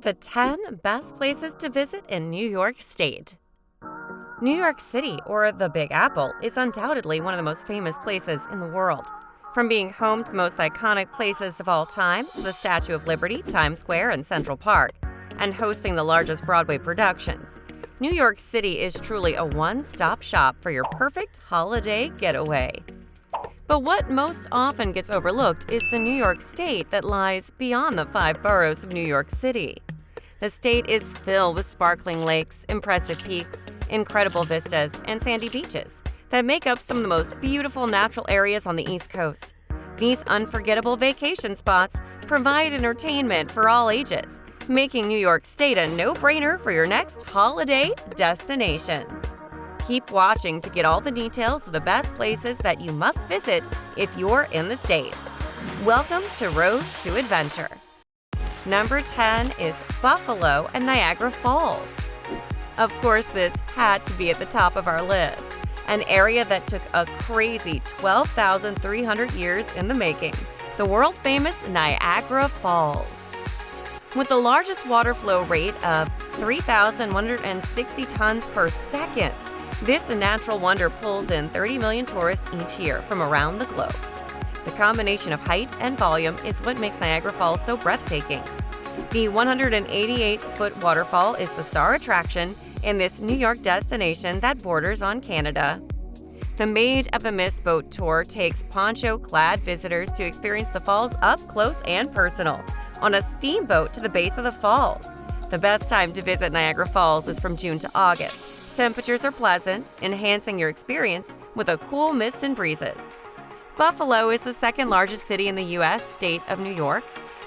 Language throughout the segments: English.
The 10 best places to visit in New York State. New York City, or the Big Apple, is undoubtedly one of the most famous places in the world. From being home to the most iconic places of all time, the Statue of Liberty, Times Square, and Central Park, and hosting the largest Broadway productions, New York City is truly a one-stop shop for your perfect holiday getaway. But what most often gets overlooked is the New York State that lies beyond the 5 boroughs of New York City. The state is filled with sparkling lakes, impressive peaks, incredible vistas, and sandy beaches that make up some of the most beautiful natural areas on the East Coast. These unforgettable vacation spots provide entertainment for all ages, making New York State a no-brainer for your next holiday destination. Keep watching to get all the details of the best places that you must visit if you're in the state. Welcome to Road to Adventure. Number 10 is Buffalo and Niagara Falls. Of course, this had to be at the top of our list, an area that took a crazy 12,300 years in the making, the world-famous Niagara Falls. With the largest water flow rate of 3,160 tons per second, this natural wonder pulls in 30 million tourists each year from around the globe. The combination of height and volume is what makes Niagara Falls so breathtaking. The 188-foot waterfall is the star attraction in this New York destination that borders on Canada. The Maid of the Mist boat tour takes poncho-clad visitors to experience the falls up close and personal on a steamboat to the base of the falls. The best time to visit Niagara Falls is from June to August. Temperatures are pleasant, enhancing your experience with a cool mist and breezes. Buffalo is the second largest city in the U.S. state of New York,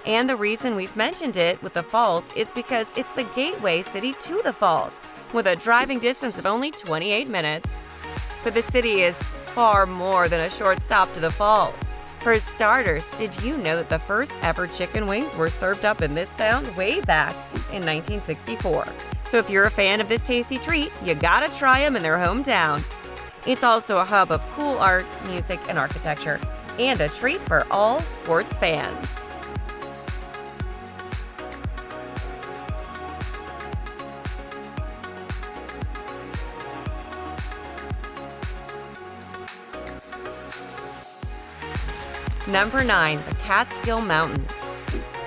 and the reason we've mentioned it with the falls is because it's the gateway city to the falls, with a driving distance of only 28 minutes. But the city is far more than a short stop to the falls. For starters, did you know that the first ever chicken wings were served up in this town way back in 1964? So if you're a fan of this tasty treat, you gotta try them in their hometown. It's also a hub of cool art, music, and architecture, and a treat for all sports fans. Number 9, the Catskills Mountains.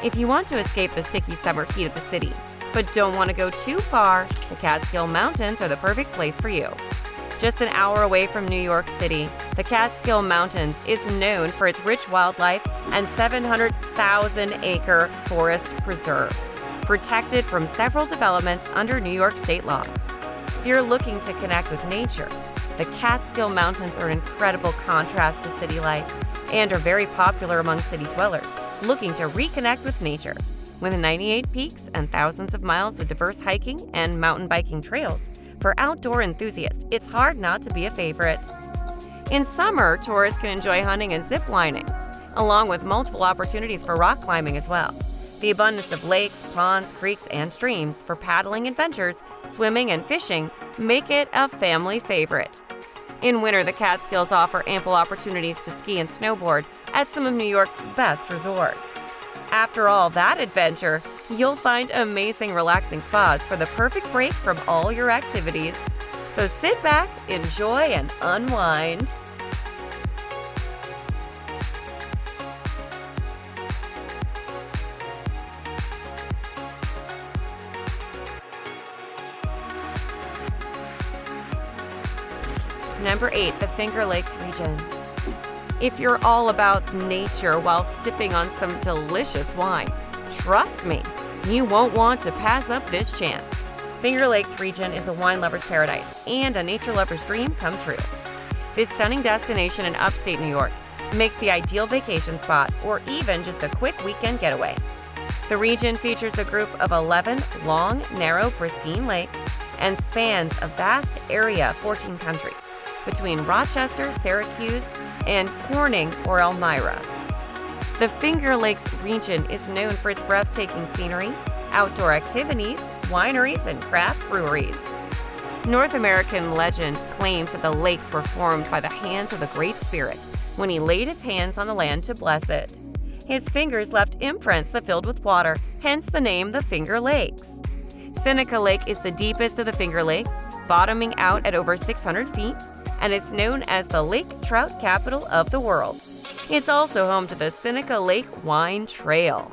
If you want to escape the sticky summer heat of the city, but don't want to go too far, the Catskills Mountains are the perfect place for you. Just an hour away from New York City, the Catskills Mountains is known for its rich wildlife and 700,000-acre forest preserve, protected from several developments under New York state law. If you're looking to connect with nature, the Catskills Mountains are an incredible contrast to city life and are very popular among city dwellers looking to reconnect with nature. With 98 peaks and thousands of miles of diverse hiking and mountain biking trails, for outdoor enthusiasts, it's hard not to be a favorite. In summer, tourists can enjoy hunting and zip lining, along with multiple opportunities for rock climbing as well. The abundance of lakes, ponds, creeks, and streams for paddling adventures, swimming, and fishing make it a family favorite. In winter, the Catskills offer ample opportunities to ski and snowboard at some of New York's best resorts. After all that adventure, you'll find amazing relaxing spas for the perfect break from all your activities. So sit back, enjoy, and unwind. Number 8, the Finger Lakes region. If you're all about nature while sipping on some delicious wine, trust me, you won't want to pass up this chance. Finger Lakes region is a wine lover's paradise and a nature lover's dream come true. This stunning destination in upstate New York makes the ideal vacation spot or even just a quick weekend getaway. The region features a group of 11 long, narrow, pristine lakes and spans a vast area of 14 countries between Rochester, Syracuse, and Corning or Elmira. The Finger Lakes region is known for its breathtaking scenery, outdoor activities, wineries, and craft breweries. North American legend claims that the lakes were formed by the hands of the Great Spirit when he laid his hands on the land to bless it. His fingers left imprints that filled with water, hence the name the Finger Lakes. Seneca Lake is the deepest of the Finger Lakes, bottoming out at over 600 feet, and is known as the lake trout capital of the world. It's also home to the Seneca Lake Wine Trail.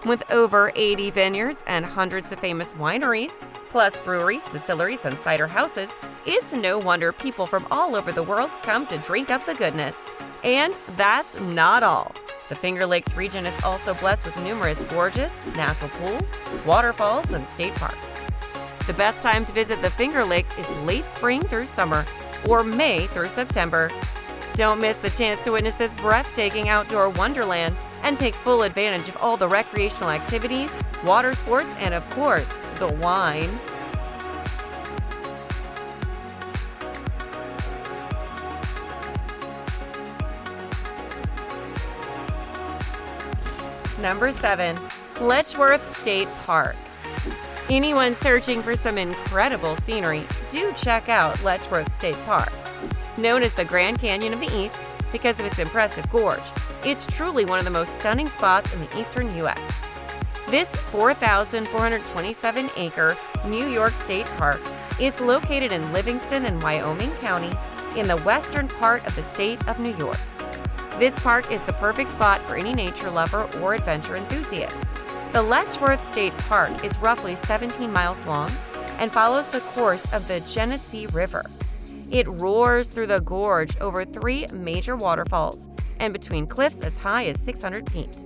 With over 80 vineyards and hundreds of famous wineries, plus breweries, distilleries, and cider houses, it's no wonder people from all over the world come to drink up the goodness. And that's not all. The Finger Lakes region is also blessed with numerous gorges, natural pools, waterfalls, and state parks. The best time to visit the Finger Lakes is late spring through summer, or May through September. Don't miss the chance to witness this breathtaking outdoor wonderland and take full advantage of all the recreational activities, water sports, and of course, the wine. Number 7. Letchworth State Park. Anyone searching for some incredible scenery, do check out Letchworth State Park. Known as the Grand Canyon of the East because of its impressive gorge, it's truly one of the most stunning spots in the eastern U.S. This 4,427-acre New York State Park is located in Livingston and Wyoming County in the western part of the state of New York. This park is the perfect spot for any nature lover or adventure enthusiast. The Letchworth State Park is roughly 17 miles long and follows the course of the Genesee River. It roars through the gorge over 3 major waterfalls and between cliffs as high as 600 feet.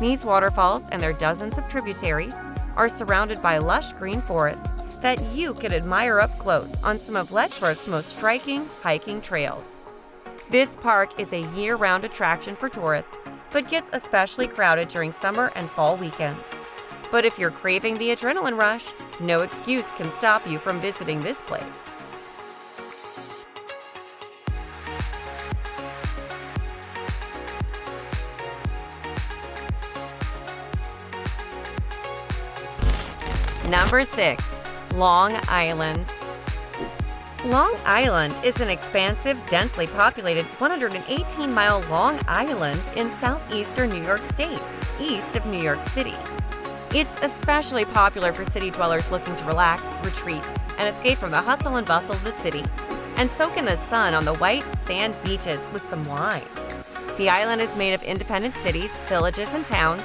These waterfalls and their dozens of tributaries are surrounded by lush green forests that you can admire up close on some of Letchworth's most striking hiking trails. This park is a year-round attraction for tourists, but gets especially crowded during summer and fall weekends. But if you're craving the adrenaline rush, no excuse can stop you from visiting this place. Number 6. Long Island. Long Island is an expansive, densely populated 118-mile long island in southeastern New York State, east of New York City. It's especially popular for city dwellers looking to relax, retreat, and escape from the hustle and bustle of the city, and soak in the sun on the white sand beaches with some wine. The island is made of independent cities, villages, and towns,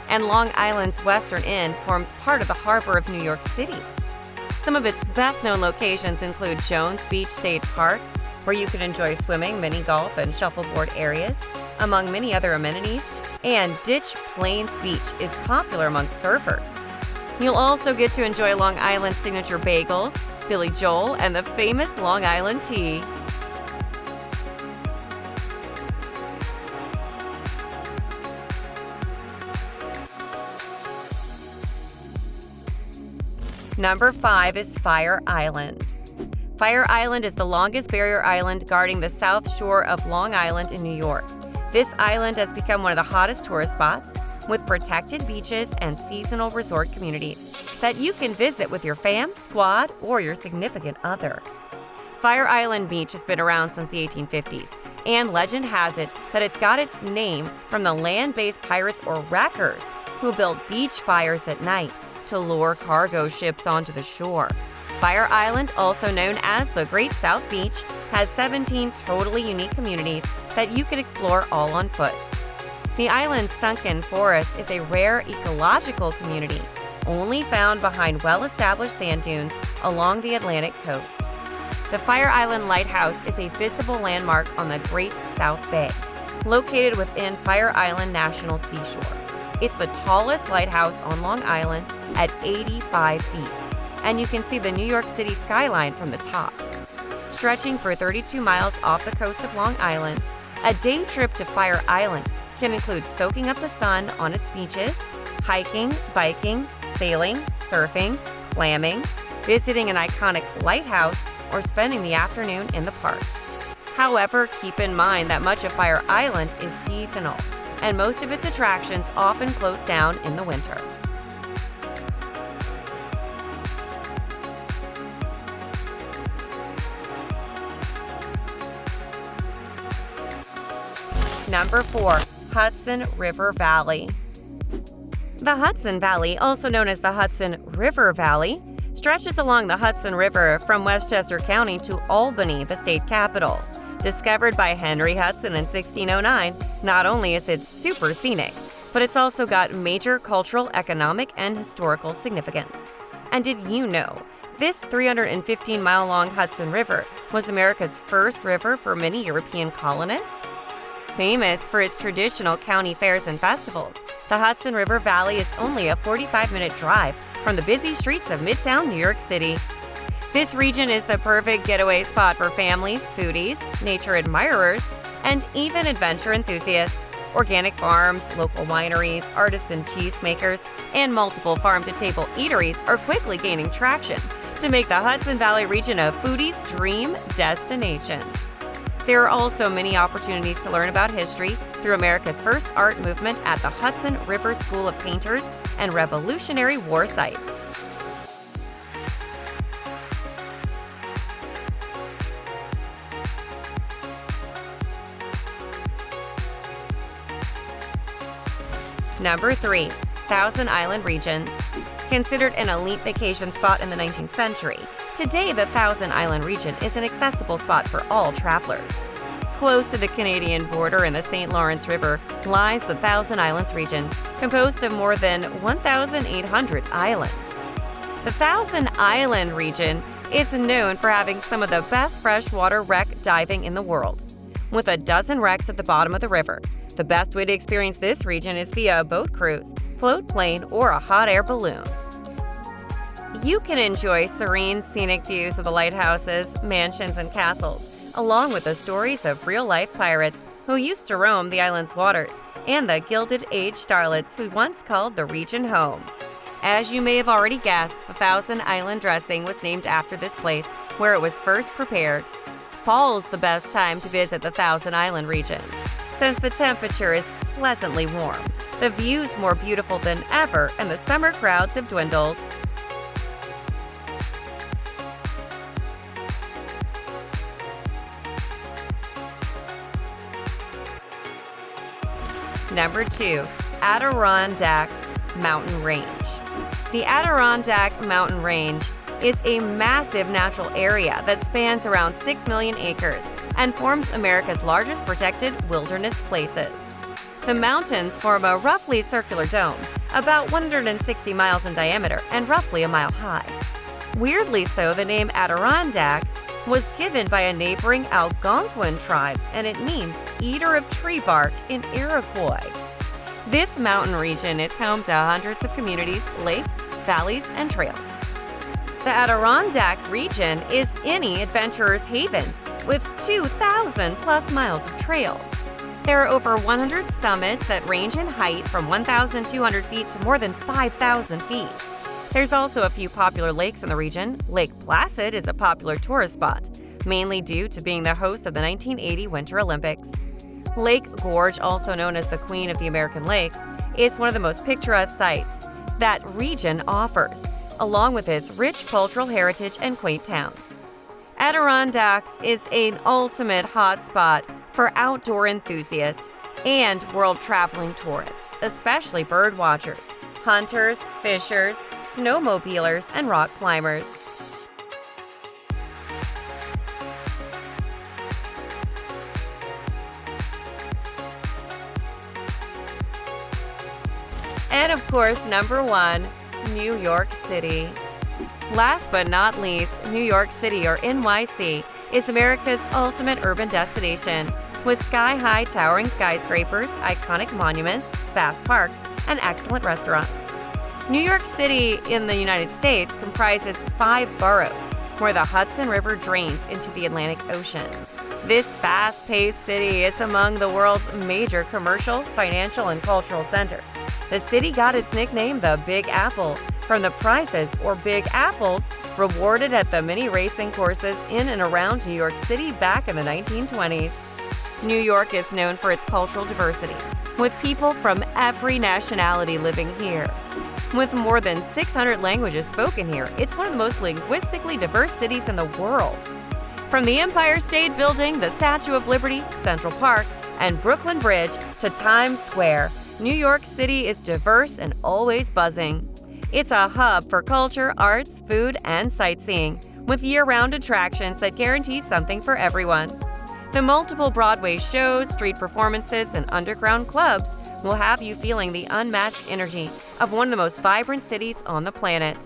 and Long Island's western end forms part of the harbor of New York City. Some of its best-known locations include Jones Beach State Park, where you can enjoy swimming, mini golf, and shuffleboard areas, among many other amenities, and Ditch Plains Beach is popular among surfers. You'll also get to enjoy Long Island's signature bagels, Billy Joel, and the famous Long Island tea. Number 5 is Fire Island. Fire Island is the longest barrier island guarding the south shore of Long Island in New York. This island has become one of the hottest tourist spots, with protected beaches and seasonal resort communities that you can visit with your fam, squad, or your significant other. Fire Island Beach has been around since the 1850s, and legend has it that it's got its name from the land-based pirates or wreckers who built beach fires at night to lure cargo ships onto the shore. Fire Island, also known as the Great South Beach, has 17 totally unique communities that you can explore all on foot. The island's sunken forest is a rare ecological community, only found behind well-established sand dunes along the Atlantic coast. The Fire Island Lighthouse is a visible landmark on the Great South Bay, located within Fire Island National Seashore. It's the tallest lighthouse on Long Island at 85 feet, and you can see the New York City skyline from the top. Stretching for 32 miles off the coast of Long Island, a day trip to Fire Island can include soaking up the sun on its beaches, hiking, biking, sailing, surfing, clamming, visiting an iconic lighthouse, or spending the afternoon in the park. However, keep in mind that much of Fire Island is seasonal, and most of its attractions often close down in the winter. Number 4. Hudson River Valley. The Hudson Valley, also known as the Hudson River Valley, stretches along the Hudson River from Westchester County to Albany, the state capital. Discovered by Henry Hudson in 1609, not only is it super scenic, but it's also got major cultural, economic, and historical significance. And did you know, this 315-mile-long Hudson River was America's first river for many European colonists? Famous for its traditional county fairs and festivals, the Hudson River Valley is only a 45-minute drive from the busy streets of Midtown New York City. This region is the perfect getaway spot for families, foodies, nature admirers, and even adventure enthusiasts. Organic farms, local wineries, artisan cheesemakers, and multiple farm-to-table eateries are quickly gaining traction to make the Hudson Valley region a foodie's dream destination. There are also many opportunities to learn about history through America's first art movement at the Hudson River School of Painters and Revolutionary War sites. Number 3. Thousand Island Region. Considered an elite vacation spot in the 19th century, today the Thousand Island region is an accessible spot for all travelers. Close to the Canadian border in the St. Lawrence River lies the Thousand Islands region, composed of more than 1,800 islands. The Thousand Island region is known for having some of the best freshwater wreck diving in the world. With a dozen wrecks at the bottom of the river, the best way to experience this region is via a boat cruise, float plane, or a hot air balloon. You can enjoy serene, scenic views of the lighthouses, mansions, and castles, along with the stories of real-life pirates who used to roam the island's waters and the Gilded Age starlets who once called the region home. As you may have already guessed, the Thousand Island dressing was named after this place where it was first prepared. Fall's the best time to visit the Thousand Island regions, since the temperature is pleasantly warm, the view's more beautiful than ever, and the summer crowds have dwindled. Number 2. Adirondacks Mountain Range. The Adirondack Mountain Range is a massive natural area that spans around 6 million acres and forms America's largest protected wilderness places. The mountains form a roughly circular dome, about 160 miles in diameter and roughly a mile high. Weirdly so, the name Adirondack was given by a neighboring Algonquin tribe, and it means eater of tree bark in Iroquois. This mountain region is home to hundreds of communities, lakes, valleys, and trails. The Adirondack region is any adventurer's haven, with 2,000 plus miles of trails. There are over 100 summits that range in height from 1,200 feet to more than 5,000 feet. There's also a few popular lakes in the region. Lake Placid is a popular tourist spot, mainly due to being the host of the 1980 Winter Olympics. Lake Gorge, also known as the Queen of the American Lakes, is one of the most picturesque sights that region offers, along with its rich cultural heritage and quaint towns. Adirondacks is an ultimate hotspot for outdoor enthusiasts and world-traveling tourists, especially bird watchers, hunters, fishers, snowmobilers, and rock climbers. And of course, number 1, New York City. Last but not least, New York City, or NYC, is America's ultimate urban destination, with sky-high towering skyscrapers, iconic monuments, vast parks, and excellent restaurants. New York City in the United States comprises 5 boroughs, where the Hudson River drains into the Atlantic Ocean. This fast-paced city is among the world's major commercial, financial, and cultural centers. The city got its nickname the Big Apple from the prizes, or Big Apples, rewarded at the many racing courses in and around New York City back in the 1920s. New York is known for its cultural diversity, with people from every nationality living here. With more than 600 languages spoken here, it's one of the most linguistically diverse cities in the world. From the Empire State Building, the Statue of Liberty, Central Park, and Brooklyn Bridge to Times Square, New York City is diverse and always buzzing. It's a hub for culture, arts, food, and sightseeing, with year-round attractions that guarantee something for everyone. The multiple Broadway shows, street performances, and underground clubs will have you feeling the unmatched energy of one of the most vibrant cities on the planet.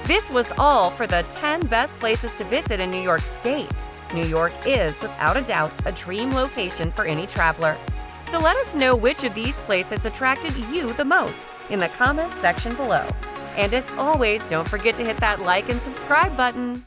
This was all for the 10 best places to visit in New York State. New York is, without a doubt, a dream location for any traveler. So let us know which of these places attracted you the most in the comments section below. And as always, don't forget to hit that like and subscribe button.